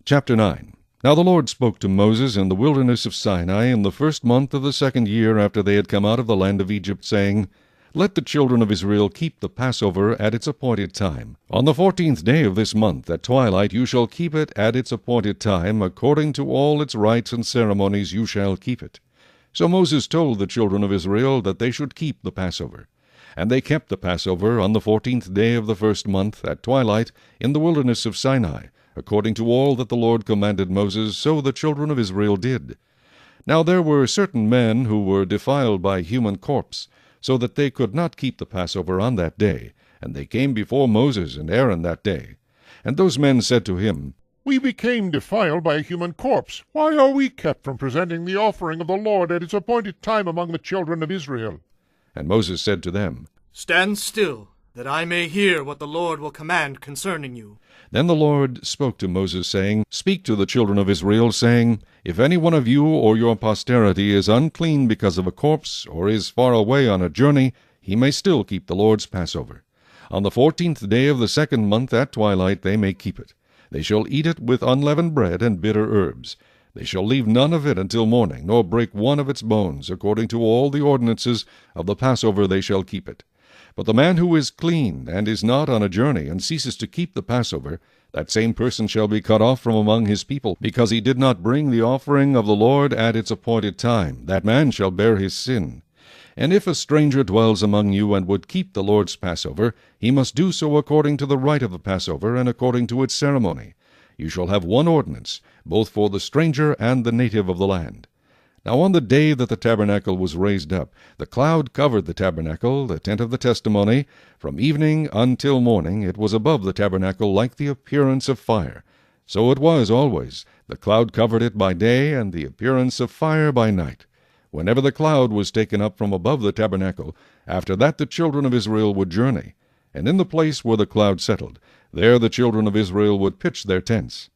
Chapter 9. Now the Lord spoke to Moses in the wilderness of Sinai in the first month of the 2nd year after they had come out of the land of Egypt, saying, Let the children of Israel keep the Passover at its appointed time. On the 14th day of this month at twilight you shall keep it at its appointed time, according to all its rites and ceremonies you shall keep it. So Moses told the children of Israel that they should keep the Passover. And they kept the Passover on the 14th day of the first month at twilight in the wilderness of Sinai, according to all that the Lord commanded Moses, so the children of Israel did. Now there were certain men who were defiled by human corpse, so that they could not keep the Passover on that day, and they came before Moses and Aaron that day. And those men said to him, We became defiled by a human corpse. Why are we kept from presenting the offering of the Lord at its appointed time among the children of Israel? And Moses said to them, Stand still, that I may hear what the Lord will command concerning you. Then the Lord spoke to Moses, saying, Speak to the children of Israel, saying, If any one of you or your posterity is unclean because of a corpse, or is far away on a journey, he may still keep the Lord's Passover. On the 14th day of the 2nd month at twilight they may keep it. They shall eat it with unleavened bread and bitter herbs. They shall leave none of it until morning, nor break one of its bones. According to all the ordinances of the Passover they shall keep it. But the man who is clean, and is not on a journey, and ceases to keep the Passover, that same person shall be cut off from among his people, because he did not bring the offering of the Lord at its appointed time. That man shall bear his sin. And if a stranger dwells among you, and would keep the Lord's Passover, he must do so according to the rite of the Passover, and according to its ceremony. You shall have one ordinance, both for the stranger and the native of the land. Now on the day that the tabernacle was raised up, the cloud covered the tabernacle, the tent of the testimony. From evening until morning it was above the tabernacle like the appearance of fire. So it was always. The cloud covered it by day, and the appearance of fire by night. Whenever the cloud was taken up from above the tabernacle, after that the children of Israel would journey. And in the place where the cloud settled, there the children of Israel would pitch their tents.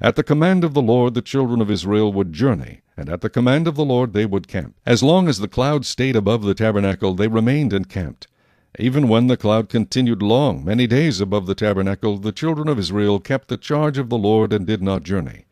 At the command of the Lord the children of Israel would journey, and at the command of the Lord they would camp. As long as the cloud stayed above the tabernacle they remained encamped. Even when the cloud continued long, many days above the tabernacle, the children of Israel kept the charge of the Lord and did not journey.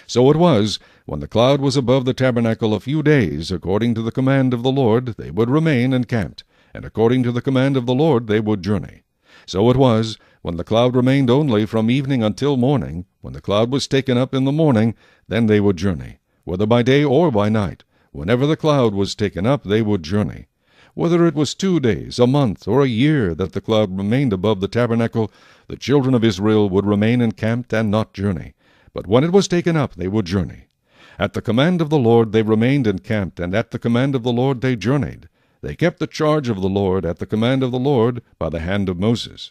So it was, when the cloud was above the tabernacle a few days, according to the command of the Lord, they would remain encamped, and according to the command of the Lord they would journey. So it was, when the cloud remained only from evening until morning, when the cloud was taken up in the morning, then they would journey. Whether by day or by night, whenever the cloud was taken up, they would journey. Whether it was 2 days, a month, or a year that the cloud remained above the tabernacle, the children of Israel would remain encamped and not journey. But when it was taken up, they would journey. At the command of the Lord they remained encamped, and at the command of the Lord they journeyed. They kept the charge of the Lord at the command of the Lord by the hand of Moses.